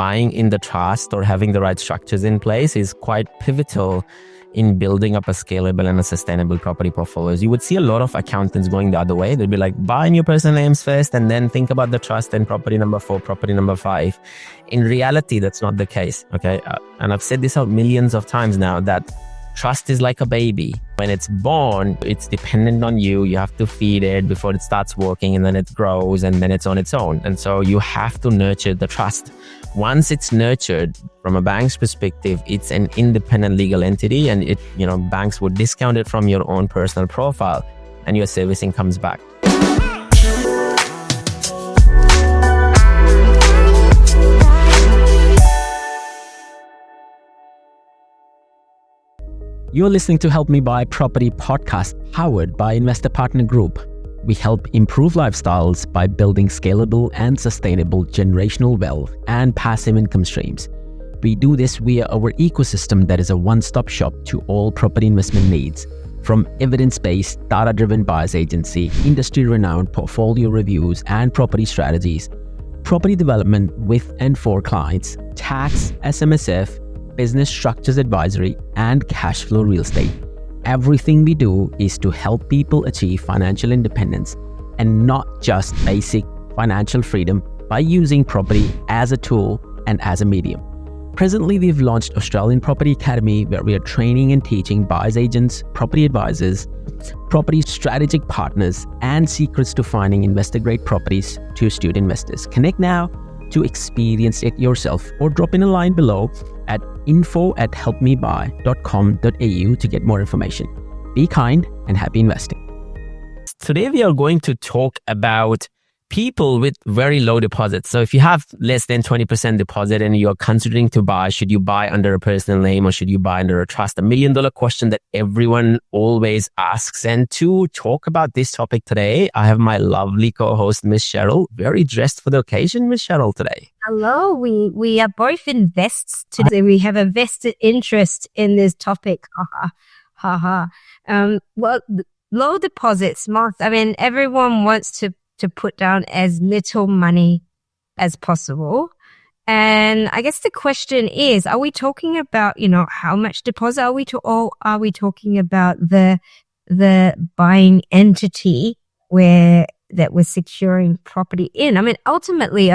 buying in the trust or having the right structures in place is quite pivotal in building up a scalable and a sustainable property portfolios. You would see a lot of accountants going the other way. They'd be like, buy in your personal names first and then think about the trust and property number 4, property number 5. In reality, that's not the case. Okay. And I've said this out millions of times now that trust is like a baby. When it's born, it's dependent on you. You have to feed it before it starts working, and then it grows, and then it's on its own. And so you have to nurture the trust. Once it's nurtured, from a bank's perspective, it's an independent legal entity, and banks would discount it from your own personal profile, and your servicing comes back. You're listening to Help Me Buy Property podcast, powered by Investor Partner Group. We help improve lifestyles by building scalable and sustainable generational wealth and passive income streams. We do this via our ecosystem that is a one-stop shop to all property investment needs. From evidence-based, data-driven buyers agency, industry-renowned portfolio reviews and property strategies, property development with and for clients, tax, SMSF, business structures advisory, and cash flow real estate. Everything we do is to help people achieve financial independence and not just basic financial freedom by using property as a tool and as a medium. Presently, we've launched Australian Property Academy, where we are training and teaching buyers agents, property advisors, property strategic partners, and secrets to finding investor-grade properties to astute investors. Connect now to experience it yourself, or drop in a line below at info@helpmebuy.com.au to get more information. Be kind and happy investing. Today, we are going to talk about people with very low deposits. So if you have less than 20% deposit and you're considering to buy, should you buy under a personal name or should you buy under a trust? $1 million question that everyone always asks. And to talk about this topic today, I have my lovely co-host, Miss Cheryl, very dressed for the occasion, Miss Cheryl, today. Hello, we are both invests today. We have a vested interest in this topic. Well, low deposits, everyone wants to put down as little money as possible. And I guess the question is, are we talking about, how much deposit or are we talking about the buying entity that we're securing property in? Ultimately,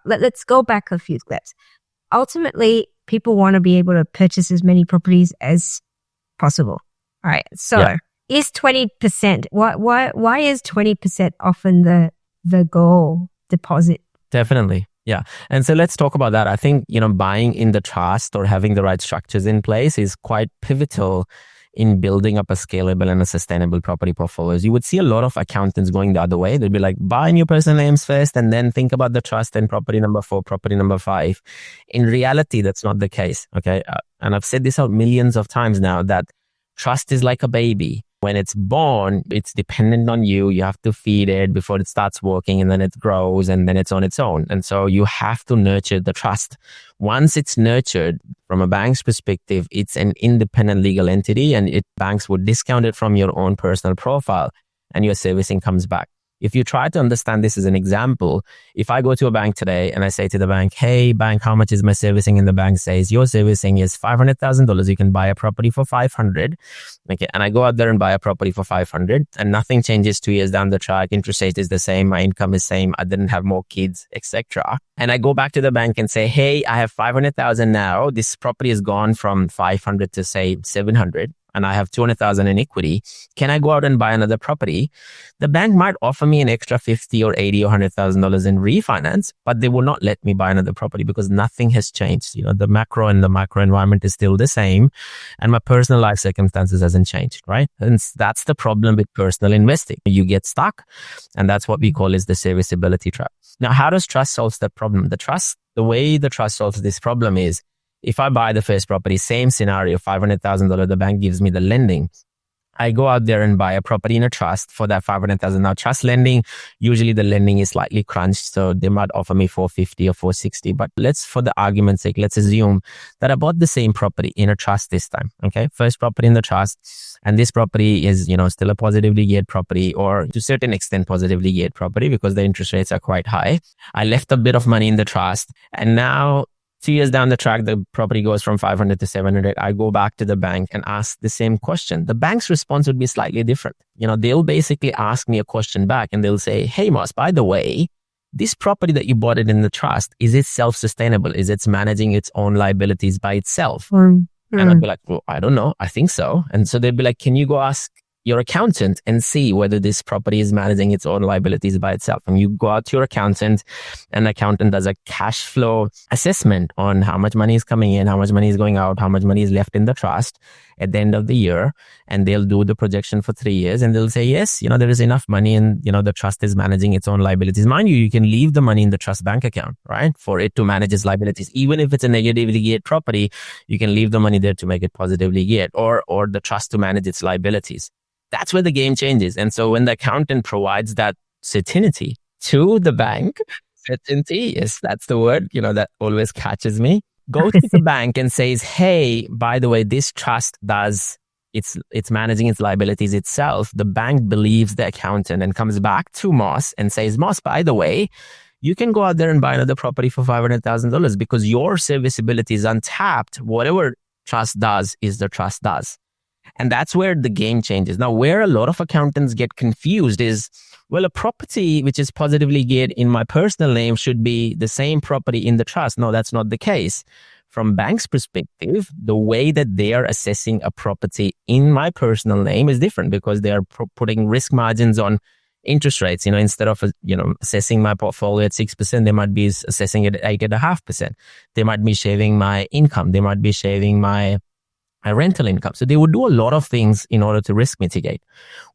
let's go back a few steps. Ultimately, people want to be able to purchase as many properties as possible. All right. So yeah. Is 20%, why is 20% often the goal deposit? Definitely. Yeah. And so let's talk about that. I think, buying in the trust or having the right structures in place is quite pivotal in building up a scalable and a sustainable property portfolios. You would see a lot of accountants going the other way. They'd be like, buy in your personal names first and then think about the trust and property number 4, property number 5. In reality, that's not the case. Okay. And I've said this out millions of times now that trust is like a baby. When it's born, it's dependent on you. You have to feed it before it starts working, and then it grows, and then it's on its own. And so you have to nurture the trust. Once it's nurtured, from a bank's perspective, it's an independent legal entity, and banks would discount it from your own personal profile, and your servicing comes back. If you try to understand this as an example, if I go to a bank today and I say to the bank, hey, bank, how much is my servicing? And the bank says, your servicing is $500,000. You can buy a property for $500,000. Okay. And I go out there and buy a property for $500,000 and nothing changes 2 years down the track. Interest rate is the same. My income is same. I didn't have more kids, etc. And I go back to the bank and say, hey, I have $500,000 now. This property has gone from $500,000 to say $700,000. And I have $200,000 in equity. Can I go out and buy another property? The bank might offer me an extra $50,000 or $80,000 or $100,000 in refinance, but they will not let me buy another property because nothing has changed. The macro and the micro environment is still the same, and my personal life circumstances hasn't changed, right? And that's the problem with personal investing. You get stuck, and that's what we call is the serviceability trap. Now, how does trust solve that problem? The way the trust solves this problem is, if I buy the first property, same scenario, $500,000, the bank gives me the lending. I go out there and buy a property in a trust for that $500,000. Now, trust lending, usually the lending is slightly crunched, so they might offer me $450,000 or $460,000. But for the argument's sake, let's assume that I bought the same property in a trust this time. Okay, first property in the trust, and this property is, still a positively geared property, or to a certain extent positively geared property because the interest rates are quite high. I left a bit of money in the trust, and now 2 years down the track, the property goes from 500 to 700. I go back to the bank and ask the same question. The bank's response would be slightly different. They'll basically ask me a question back and they'll say, hey, Moss, by the way, this property that you bought it in the trust, is it self-sustainable? Is it managing its own liabilities by itself? And I'd be like, well, I don't know. I think so. And so they'd be like, can you go ask your accountant and see whether this property is managing its own liabilities by itself? And you go out to your accountant, and the accountant does a cash flow assessment on how much money is coming in, how much money is going out, how much money is left in the trust at the end of the year. And they'll do the projection for 3 years and they'll say, yes, there is enough money and, the trust is managing its own liabilities. Mind you, you can leave the money in the trust bank account, right? For it to manage its liabilities. Even if it's a negatively geared property, you can leave the money there to make it positively geared or the trust to manage its liabilities. That's where the game changes. And so when the accountant provides that certainty to the bank, certainty, yes, that's the word, that always catches me. Go to the bank and says, hey, by the way, this trust it's managing its liabilities itself. The bank believes the accountant and comes back to Moss and says, Moss, by the way, you can go out there and buy another property for $500,000 because your serviceability is untapped. Whatever trust does is the trust does. And that's where the game changes. Now, where a lot of accountants get confused is, well, a property which is positively geared in my personal name should be the same property in the trust. No, that's not the case. From bank's perspective, the way that they are assessing a property in my personal name is different because they are putting risk margins on interest rates. Instead of, assessing my portfolio at 6%, they might be assessing it at 8.5%. They might be shaving my income. They might be shaving my rental income. So they would do a lot of things in order to risk mitigate.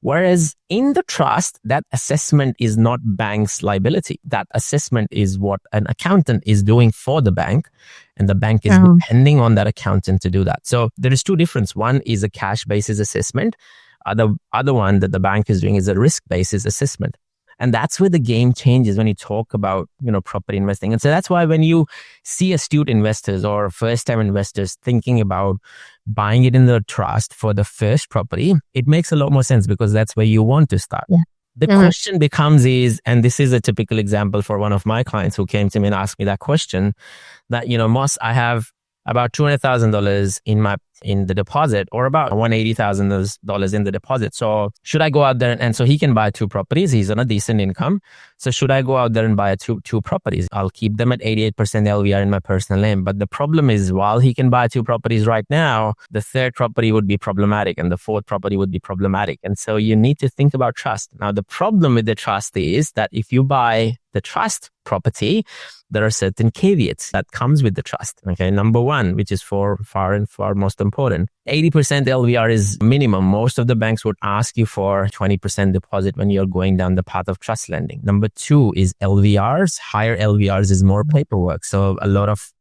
Whereas in the trust, that assessment is not bank's liability. That assessment is what an accountant is doing for the bank, and the bank is depending on that accountant to do that. So there is two differences. One is a cash basis assessment. The other one that the bank is doing is a risk basis assessment. And that's where the game changes when you talk about, property investing. And so that's why when you see astute investors or first-time investors thinking about buying it in the trust for the first property, it makes a lot more sense because that's where you want to start. Yeah. The question becomes and this is a typical example for one of my clients who came to me and asked me that question, that, Moss, I have about $200,000 in the deposit, or about $180,000 in the deposit. So should I go out there and so he can buy 2 properties? He's on a decent income. So should I go out there and buy two properties? I'll keep them at 88% LVR in my personal name. But the problem is, while he can buy 2 properties right now, the third property would be problematic and the fourth property would be problematic. And so you need to think about trust. Now, the problem with the trust is that if you buy the trust property, there are certain caveats that comes with the trust. Okay, number one, which is far most important, 80% LVR is minimum. Most of the banks would ask you for 20% deposit when you're going down the path of trust lending. Number two is LVRs. Higher LVRs is more paperwork. So a lot of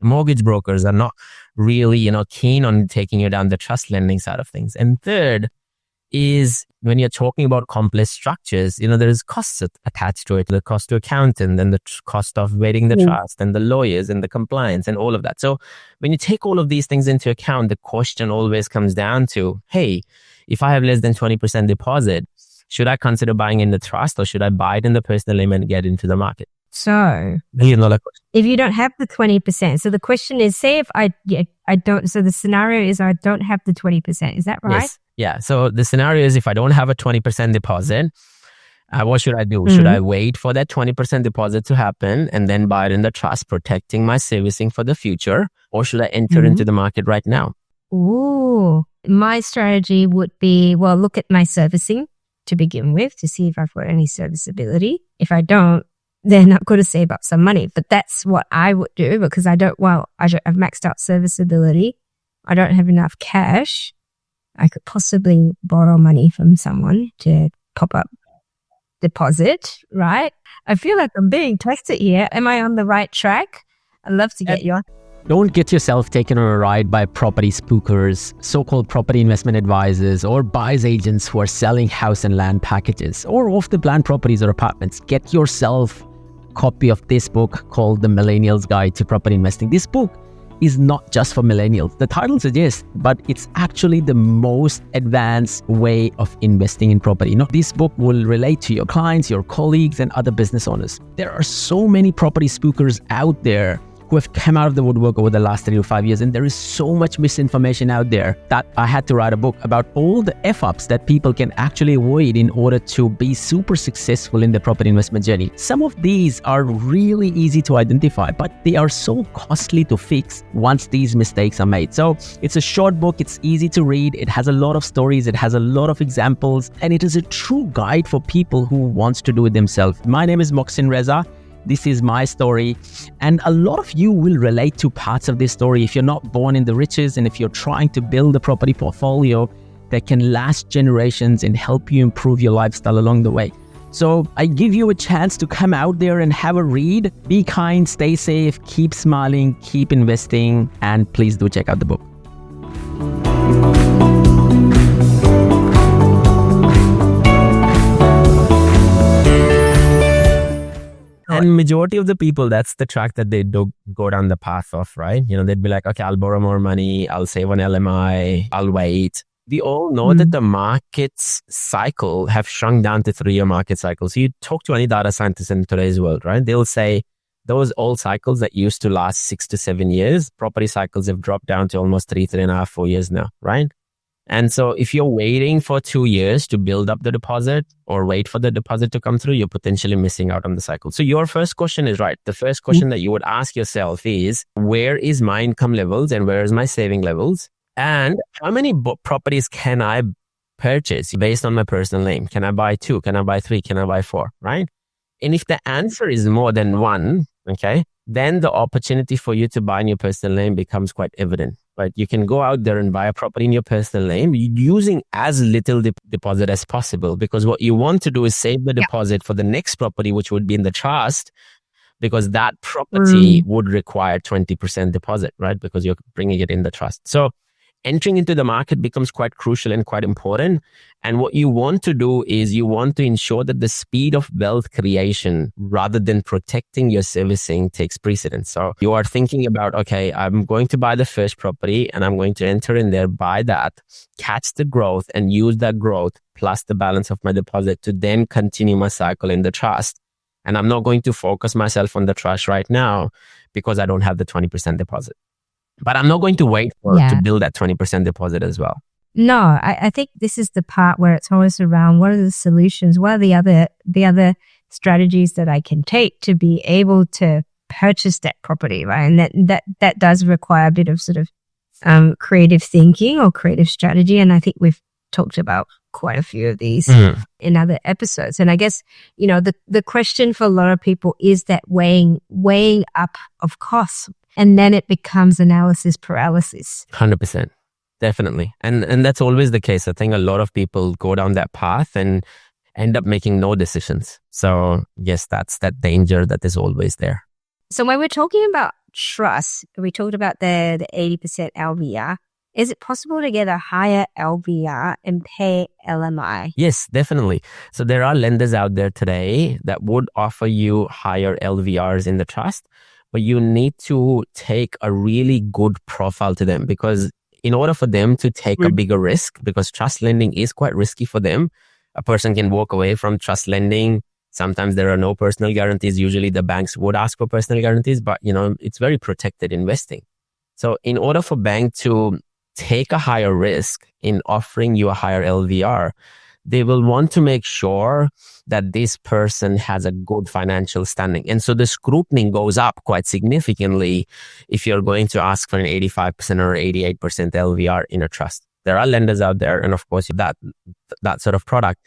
mortgage brokers are not really, keen on taking you down the trust lending side of things. And third is when you're talking about complex structures, there is costs attached to it, the cost to accountant and the cost of waiting the trust and the lawyers and the compliance and all of that. So when you take all of these things into account, the question always comes down to, hey, if I have less than 20% deposit, should I consider buying in the trust or should I buy it in the personal name and get into the market? So $1 million question. If you don't have the 20%, so the question is, say if I don't, so the scenario is I don't have the 20%. Is that right? Yes. Yeah. So the scenario is if I don't have a 20% deposit, what should I do? Should I wait for that 20% deposit to happen and then buy it in the trust, protecting my servicing for the future? Or should I enter into the market right now? Ooh, my strategy would be, well, look at my servicing to begin with to see if I've got any serviceability. If I don't, then I've got to save up some money. But that's what I would do because I've maxed out serviceability. I don't have enough cash. I could possibly borrow money from someone to pop up deposit, right? I feel like I'm being tested here. Am I on the right track? I'd love to get your... Don't get yourself taken on a ride by property spookers, so-called property investment advisors, or buyer's agents who are selling house and land packages or off-the-plan properties or apartments. Get yourself a copy of this book called The Millennial's Guide to Property Investing. This book is not just for millennials. The title suggests, but it's actually the most advanced way of investing in property. This book will relate to your clients, your colleagues, and other business owners. There are so many property spookers out there who have come out of the woodwork over the last 3 to 5 years. And there is so much misinformation out there that I had to write a book about all the F-ups that people can actually avoid in order to be super successful in the property investment journey. Some of these are really easy to identify, but they are so costly to fix once these mistakes are made. So it's a short book. It's easy to read. It has a lot of stories. It has a lot of examples, and it is a true guide for people who wants to do it themselves. My name is Moxin Reza. This is my story, and a lot of you will relate to parts of this story if you're not born in the riches and if you're trying to build a property portfolio that can last generations and help you improve your lifestyle along the way. So I give you a chance to come out there and have a read. Be kind, stay safe, keep smiling, keep investing, and please do check out the book. And majority of the people, that's the track that they do go down the path of, right? They'd be like, okay, I'll borrow more money. I'll save on LMI. I'll wait. We all know that the market's cycle have shrunk down to 3-year market cycles. So you talk to any data scientist in today's world, right? They'll say those old cycles that used to last 6 to 7 years, property cycles have dropped down to almost 3.5, 4 years now, right? And so if you're waiting for 2 years to build up the deposit or wait for the deposit to come through, you're potentially missing out on the cycle. So your first question is right. The first question that you would ask yourself is, where is my income levels and where is my saving levels? And how many properties can I purchase based on my personal name? Can I buy 2? Can I buy 3? Can I buy 4? Right? And if the answer is more than 1, okay, then the opportunity for you to buy in your personal name becomes quite evident. Right? You can go out there and buy a property in your personal name using as little deposit as possible, because what you want to do is save the deposit for the next property, which would be in the trust, because that property would require 20% deposit, right? Because you're bringing it in the trust. So entering into the market becomes quite crucial and quite important. And what you want to do is you want to ensure that the speed of wealth creation rather than protecting your servicing takes precedence. So you are thinking about, okay, I'm going to buy the first property and I'm going to enter in there, buy that, catch the growth and use that growth plus the balance of my deposit to then continue my cycle in the trust. And I'm not going to focus myself on the trust right now because I don't have the 20% deposit. But I'm not going to wait to build that 20% deposit as well. No, I think this is the part where it's always around what are the solutions? What are the other strategies that I can take to be able to purchase that property, right? And that does require a bit of sort of creative thinking or creative strategy. And I think we've talked about quite a few of these in other episodes. And I guess, the question for a lot of people is that weighing up of costs. And then it becomes analysis paralysis. 100%. Definitely. And that's always the case. I think a lot of people go down that path and end up making no decisions. So yes, that's that danger that is always there. So when we're talking about trust, we talked about the 80% LVR. Is it possible to get a higher LVR and pay LMI? Yes, definitely. So there are lenders out there today that would offer you higher LVRs in the trust, but you need to take a really good profile to them, because in order for them to take a bigger risk, because trust lending is quite risky for them, a person can walk away from trust lending. Sometimes there are no personal guarantees. Usually the banks would ask for personal guarantees, but it's very protected investing. So in order for bank to take a higher risk in offering you a higher LVR, they will want to make sure that this person has a good financial standing. And so the scrutiny goes up quite significantly if you're going to ask for an 85% or 88% LVR in a trust. There are lenders out there, and of course, that sort of product.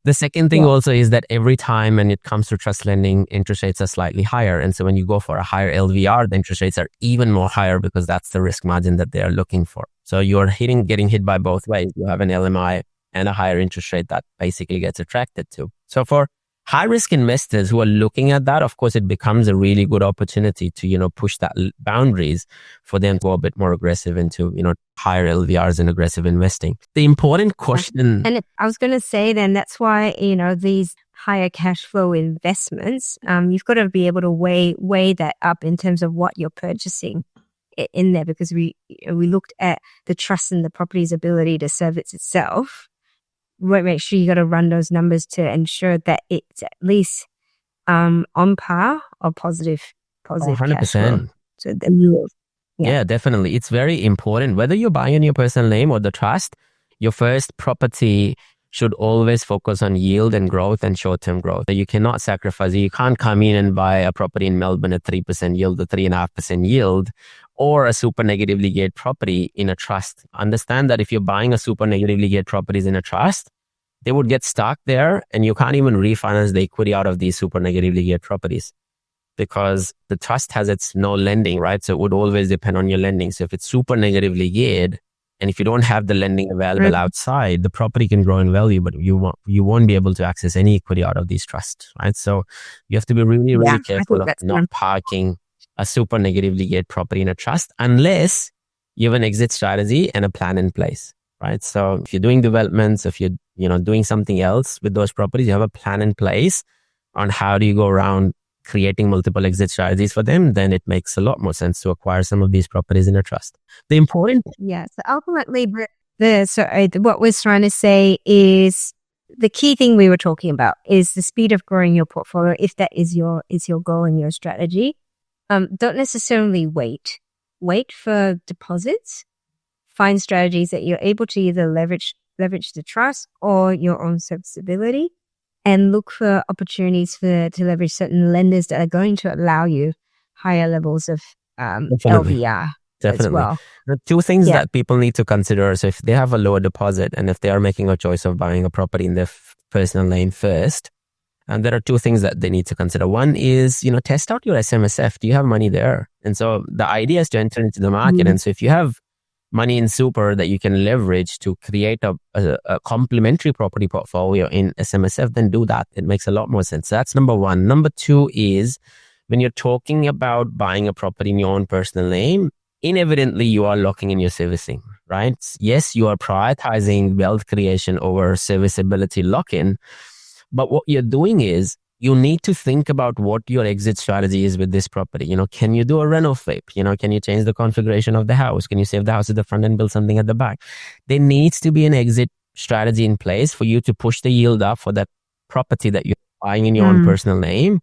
The second thing also is that every time when it comes to trust lending, interest rates are slightly higher. And so when you go for a higher LVR, the interest rates are even more higher because that's the risk margin that they are looking for. So you're getting hit by both ways. You have an LMI and a higher interest rate that basically gets attracted to. So for high risk investors who are looking at that, of course, it becomes a really good opportunity to, push that boundaries for them to go a bit more aggressive into, higher LVRs and aggressive investing. The important question. And I was going to say then, that's why, these higher cash flow investments, you've got to be able to weigh that up in terms of what you're purchasing in there, because we looked at the trust and the property's ability to service itself. Make sure you got to run those numbers to ensure that it's at least on par or positive positive 100%. cash flow. So the rule. Yeah, definitely. It's very important. Whether you're buying in your personal name or the trust, your first property should always focus on yield and growth and short-term growth. You cannot sacrifice it. You can't come in and buy a property in Melbourne at 3% yield or 3.5% yield, or a super negatively geared property in a trust. Understand that if you're buying a super negatively geared properties in a trust, they would get stuck there and you can't even refinance the equity out of these super negatively geared properties, because the trust has its no lending, right? So it would always depend on your lending. So if it's super negatively geared, and if you don't have the lending available outside, the property can grow in value, but you won't be able to access any equity out of these trusts, right? So you have to be really, really careful of not parking a super negatively geared property in a trust unless you have an exit strategy and a plan in place, right? So if you're doing developments, if you're doing something else with those properties, you have a plan in place on how do you go around creating multiple exit strategies for them, then it makes a lot more sense to acquire some of these properties in a trust. The important... Yeah. So ultimately, what we're trying to say is the key thing we were talking about is the speed of growing your portfolio. If that is your goal and your strategy, don't necessarily wait for deposits. Find strategies that you're able to either leverage the trust or your own serviceability, and look for opportunities to leverage certain lenders that are going to allow you higher levels of LVR as well. The two things that people need to consider. So if they have a lower deposit and if they are making a choice of buying a property in their personal name first, and there are two things that they need to consider. One is, test out your SMSF. Do you have money there? And so the idea is to enter into the market. And so if you have money in super that you can leverage to create a complementary property portfolio in SMSF, then do that. It makes a lot more sense. That's number one. Number two is when you're talking about buying a property in your own personal name, inevitably you are locking in your servicing, right? Yes, you are prioritizing wealth creation over serviceability lock-in, but what you're doing is you need to think about what your exit strategy is with this property. Can you do a reno flip? Can you change the configuration of the house? Can you save the house at the front and build something at the back? There needs to be an exit strategy in place for you to push the yield up for that property that you're buying in your own personal name,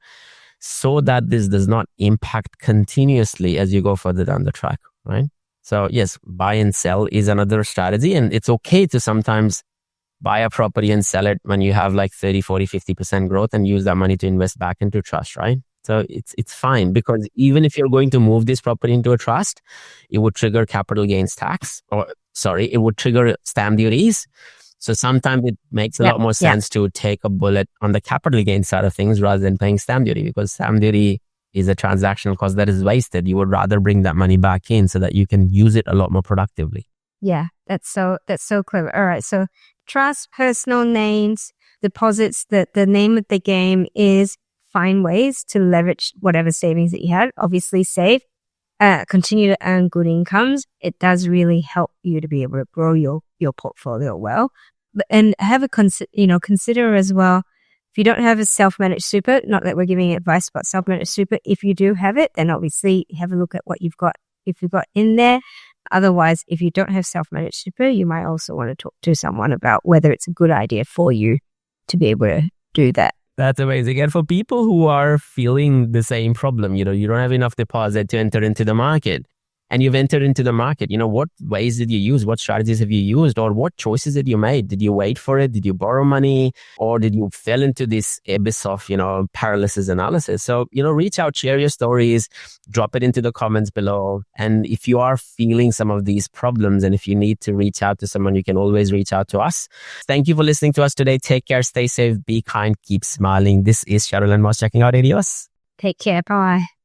so that this does not impact continuously as you go further down the track, right? So yes, buy and sell is another strategy, and it's okay to sometimes buy a property and sell it when you have like 30, 40, 50% growth and use that money to invest back into trust, right? So it's fine, because even if you're going to move this property into a trust, it would trigger capital gains tax, it would trigger stamp duties. So sometimes it makes a lot more sense to take a bullet on the capital gains side of things rather than paying stamp duty, because stamp duty is a transactional cost that is wasted. You would rather bring that money back in so that you can use it a lot more productively. Yeah, that's so clever. All right. So trust, personal names, deposits, the name of the game is find ways to leverage whatever savings that you had. Obviously save, continue to earn good incomes. It does really help you to be able to grow your portfolio well. And have consider as well, if you don't have a self-managed super, not that we're giving advice about self-managed super, if you do have it, then obviously have a look at what you've got in there. Otherwise, if you don't have self-managed super, you might also want to talk to someone about whether it's a good idea for you to be able to do that. That's amazing. And for people who are feeling the same problem, you don't have enough deposit to enter into the market, and you've entered into the market, what ways did you use? What strategies have you used? Or what choices did you make? Did you wait for it? Did you borrow money? Or did you fell into this abyss of, paralysis analysis? So, reach out, share your stories, drop it into the comments below. And if you are feeling some of these problems, and if you need to reach out to someone, you can always reach out to us. Thank you for listening to us today. Take care, stay safe, be kind, keep smiling. This is Cheryl and Moss checking out. Adios. Take care. Bye.